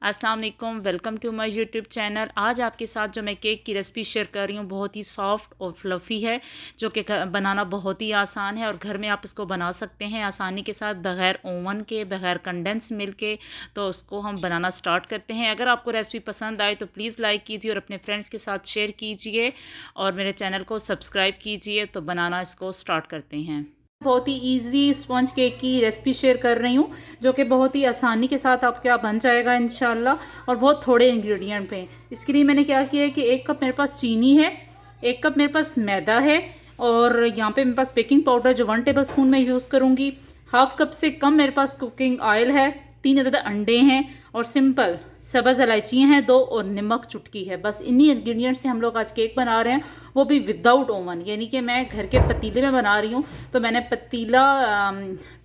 अस्सलाम वालेकुम, welcome to my YouTube channel. आज आपके साथ जो मैं केक की रेसिपी शेयर कर रही हूँ बहुत ही सॉफ्ट और फ्लफ़ी है, जो कि बनाना बहुत ही आसान है और घर में आप इसको बना सकते हैं आसानी के साथ, बग़ैर ओवन के, बग़ैर कंडेंस मिल्क के। तो उसको हम बनाना स्टार्ट करते हैं। अगर आपको रेसिपी पसंद आए तो प्लीज़ लाइक कीजिए और अपने फ्रेंड्स के साथ शेयर कीजिए और मेरे चैनल को सब्सक्राइब कीजिए। तो बनाना इसको स्टार्ट करते हैं। बहुत ही इजी स्पॉन्ज केक की रेसिपी शेयर कर रही हूँ, जो कि बहुत ही आसानी के साथ आपका बन जाएगा इंशाल्लाह, और बहुत थोड़े इंग्रेडिएंट पे। इसके लिए मैंने क्या किया है कि 1 कप मेरे पास चीनी है, 1 कप मेरे पास मैदा है, और यहाँ पे मेरे पास बेकिंग पाउडर जो 1 टेबल स्पून मैं यूज़ करूँगी। हाफ कप से कम मेरे पास कुकिंग ऑयल है, 3 अदद अंडे हैं, और सिंपल सब्ज़ इलायचियाँ हैं 2, और नमक चुटकी है। बस इन्हीं इंग्रेडिएंट से हम लोग आज केक बना रहे हैं, वो भी विदाउट ओवन। यानी कि मैं घर के पतीले में बना रही हूँ, तो मैंने पतीला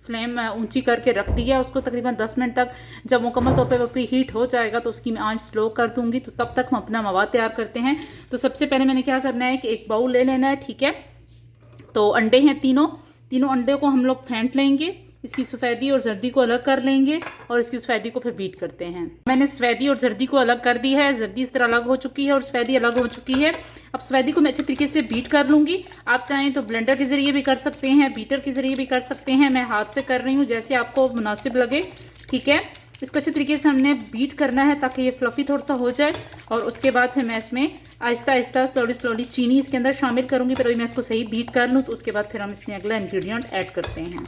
फ्लेम ऊंची करके रख दिया उसको तकरीबन 10 मिनट तक। जब मुकम्मल तौर पे वो प्री हीट हो जाएगा तो उसकी मैं आंच स्लो कर दूंगी। तो तब तक हम अपना मवाद तैयार करते हैं। तो सबसे पहले मैंने क्या करना है कि एक बाउल ले लेना है, ठीक है। तो अंडे हैं तीनों अंडे को हम लोग फेंट लेंगे, इसकी सफ़ेदी और जर्दी को अलग कर लेंगे, और इसकी सफ़ेदी को फिर बीट करते हैं। मैंने सफ़ेदी और जर्दी को अलग कर दी है, जर्दी इस तरह अलग हो चुकी है और सफ़ेदी अलग हो चुकी है। अब सफ़ेदी को मैं अच्छे तरीके से बीट कर लूँगी। आप चाहें तो ब्लेंडर के ज़रिए भी कर सकते हैं, बीटर के ज़रिए भी कर सकते हैं। मैं हाथ से कर रही हूँ, जैसे आपको मुनासिब लगे, ठीक है। इसको अच्छे तरीके से हमने बीट करना है ताकि ये फ्लफ़ी थोड़ा सा हो जाए। और उसके बाद फिर मैं इसमें आहिस्ता आहिस्ता स्लोली चीनी इसके अंदर शामिल करूँगी। पर अभी मैं इसको सही बीट कर लूँ, तो उसके बाद फिर हम इसमें अगला इंग्रेडिएंट ऐड करते हैं।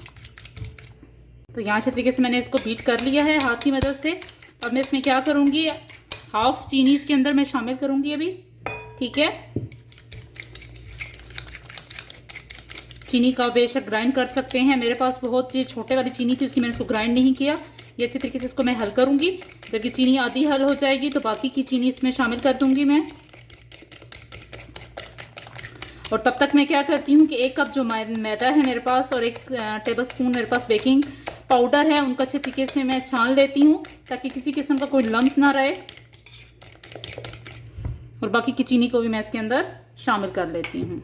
तो यहाँ अच्छे तरीके से मैंने इसको बीट कर लिया है हाथ की मदद से। अब मैं इसमें क्या करूँगी, हाफ चीनी इसके अंदर मैं शामिल करूँगी अभी, ठीक है। चीनी का बेशक ग्राइंड कर सकते हैं, मेरे पास बहुत ये छोटे वाली चीनी थी, उसकी मैंने इसको ग्राइंड नहीं किया। ये अच्छे तरीके से इसको मैं हल करूँगी। जब ये चीनी आधी हल हो जाएगी तो बाकी की चीनी इसमें शामिल कर दूँगी मैं। और तब तक मैं क्या करती हूँ कि 1 कप जो मैदा है मेरे पास और 1 टेबल स्पून मेरे पास बेकिंग पाउडर है, उनको अच्छे तरीके से मैं छान लेती हूँ ताकि किसी किस्म का कोई लम्स ना रहे। और बाकी की चीनी को भी मैं इसके अंदर शामिल कर लेती हूँ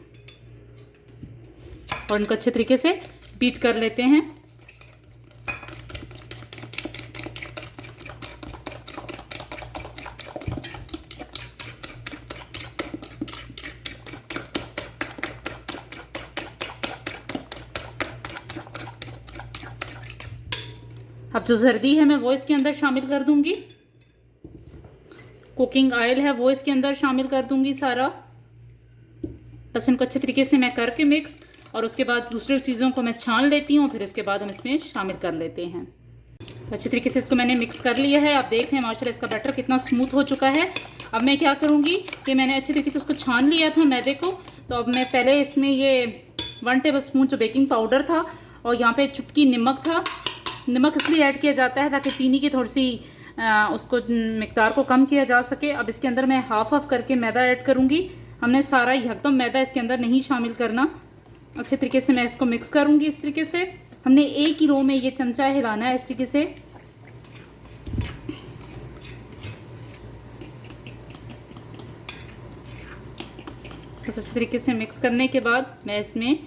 और इनको अच्छे तरीके से बीट कर लेते हैं। अब जो जर्दी है मैं वो इसके अंदर शामिल कर दूंगी, कुकिंग ऑयल है वो इसके अंदर शामिल कर दूंगी सारा। बस इनको अच्छे तरीके से मैं करके मिक्स, और उसके बाद दूसरी चीज़ों को मैं छान लेती हूँ, फिर इसके बाद हम इसमें शामिल कर लेते हैं। तो अच्छे तरीके से इसको मैंने मिक्स कर लिया है। आप देख रहे हैं माशाल्लाह इसका बैटर कितना स्मूथ हो चुका है। अब मैं क्या करूँगी कि मैंने अच्छे तरीके से उसको छान लिया था मैदे को, तो अब मैं पहले इसमें ये 1 टेबल स्पून जो बेकिंग पाउडर था और यहाँ पे चुटकी नमक था। नमक इसलिए ऐड किया जाता है ताकि चीनी की थोड़ी सी उसको मिकदार को कम किया जा सके। अब इसके अंदर मैं हाफ करके मैदा ऐड करूँगी। हमने सारा यकदम मैदा इसके अंदर नहीं शामिल करना। अच्छे तरीके से मैं इसको मिक्स करूँगी। इस तरीके से हमने एक ही रो में ये चमचा हिलाना है, इस तरीके से। बस अच्छे तरीके से मिक्स करने के बाद मैं इसमें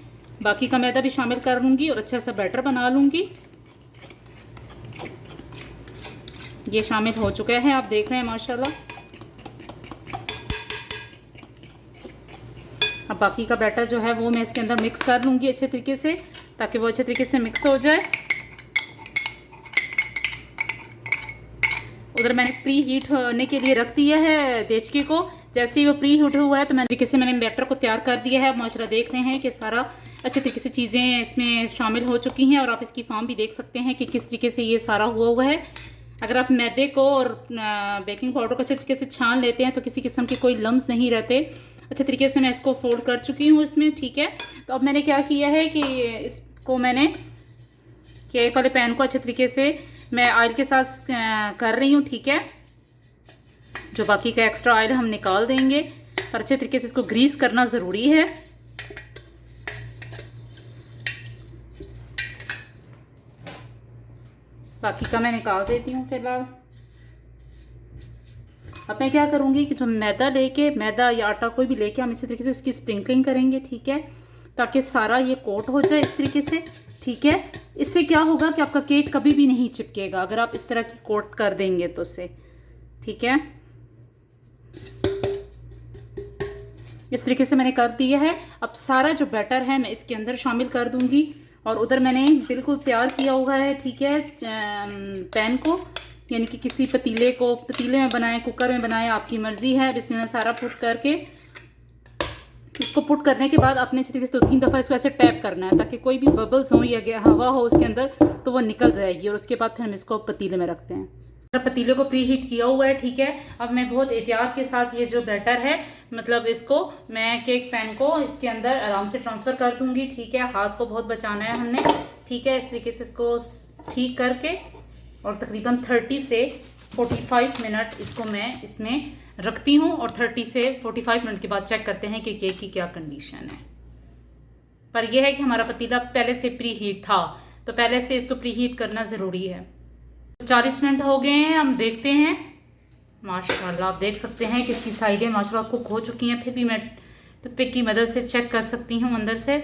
बाकी का मैदा भी शामिल कर लूँगी और अच्छा सा बैटर बना लूँगी। ये शामिल हो चुका है, आप देख रहे हैं माशाल्लाह। अब बाकी का बैटर जो है वो मैं इसके अंदर मिक्स कर लूँगी अच्छे तरीके से, ताकि वो अच्छे तरीके से मिक्स हो जाए। उधर मैंने प्री हीट होने के लिए रख दिया है देचके को। जैसे ही वो प्री हीट हुआ है तो मैंने तरीके से मैंने बैटर को तैयार कर दिया है। माशाल्लाह देख रहे हैं कि सारा अच्छे तरीके से चीज़ें इसमें शामिल हो चुकी हैं, और आप इसकी फॉर्म भी देख सकते हैं कि किस तरीके से ये सारा हुआ है। अगर आप मैदे को और बेकिंग पाउडर को अच्छे तरीके से छान लेते हैं तो किसी किस्म के कोई लम्स नहीं रहते। अच्छे तरीके से मैं इसको फोल्ड कर चुकी हूँ इसमें, ठीक है। तो अब मैंने क्या किया है कि इसको मैंने केक वाले पैन को अच्छे तरीके से मैं ऑयल के साथ कर रही हूँ, ठीक है। जो बाकी का एक्स्ट्रा ऑयल हम निकाल देंगे, पर अच्छे तरीके से इसको ग्रीस करना ज़रूरी है। बाकी का मैं निकाल देती हूँ फिलहाल। अब मैं क्या करूँगी कि जो मैदा या आटा कोई भी लेके हम इसी तरीके से इसकी स्प्रिंकलिंग करेंगे, ठीक है, ताकि सारा ये कोट हो जाए इस तरीके से, ठीक है। इससे क्या होगा कि आपका केक कभी भी नहीं चिपकेगा अगर आप इस तरह की कोट कर देंगे तो। से ठीक है, इस तरीके से मैंने कर दिया है। अब सारा जो बैटर है मैं इसके अंदर शामिल कर दूंगी और उधर मैंने बिल्कुल तैयार किया हुआ है, ठीक है, पैन को, यानी कि किसी पतीले में बनाएं, कुकर में बनाएं, आपकी मर्ज़ी है। अब इसमें सारा पुट करके, इसको पुट करने के बाद अपने तरीके से 2-3 दफ़ा इसको ऐसे टैप करना है ताकि कोई भी बबल्स हो या हवा हो उसके अंदर तो वो निकल जाएगी। और उसके बाद फिर हम इसको पतीले में रखते हैं। पतीले को प्री हीट किया हुआ है, ठीक है। अब मैं बहुत एहतियात के साथ ये जो बैटर है, मतलब इसको मैं केक पैन को इसके अंदर आराम से ट्रांसफ़र कर दूंगी, ठीक है। हाथ को बहुत बचाना है हमने, ठीक है। इस तरीके से इसको ठीक करके और तकरीबन 30 से 45 मिनट इसको मैं इसमें रखती हूँ और 30 से 45 मिनट के बाद चेक करते हैं कि केक की क्या कंडीशन है। पर यह है कि हमारा पतीला पहले से प्री हीट था, तो पहले से इसको प्री हीट करना ज़रूरी है। 40 मिनट हो गए हैं, हम देखते हैं। माशाल्लाह आप देख सकते हैं कि इसकी साइडें माशाल्लाह कुक हो चुकी हैं। फिर भी मैं टूथपिक की मदद से चेक कर सकती हूँ अंदर से।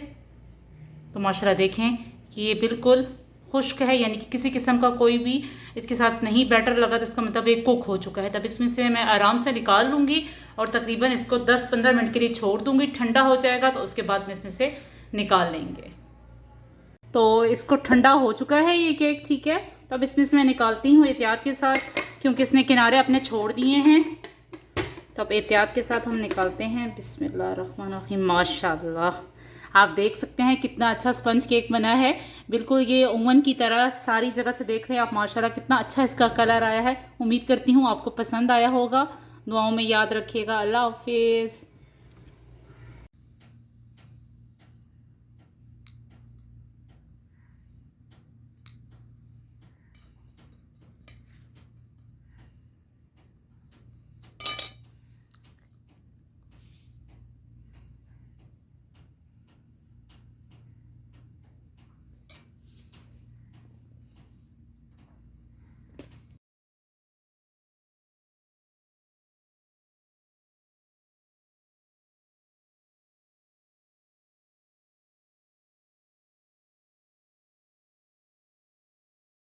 तो माशाल्लाह देखें कि ये बिल्कुल खुश्क है, यानी कि किसी किस्म का कोई भी इसके साथ नहीं बैटर लगा, तो इसका मतलब ये कुक हो चुका है। तब इसमें से मैं आराम से निकाल लूँगी और तकरीबन इसको 10-15 मिनट के लिए छोड़ दूँगी। ठंडा हो जाएगा तो उसके बाद में इसमें से निकाल लेंगे। तो इसको ठंडा हो चुका है ये केक, ठीक है। तो अब इसमें से मैं निकालती हूँ एहतियात के साथ, क्योंकि इसने किनारे अपने छोड़ दिए हैं। तो अब एहतियात के साथ हम निकालते हैं। बिस्मिल्लाहिर्रहमानिर्रहीम। माशाल्लाह आप देख सकते हैं कितना अच्छा स्पंज केक बना है, बिल्कुल ये ओवन की तरह सारी जगह से देख रहे हैं आप। माशाल्लाह कितना अच्छा इसका कलर आया है। उम्मीद करती हूँ आपको पसंद आया होगा। दुआओं में याद रखिएगा। अल्लाह हाफिज़।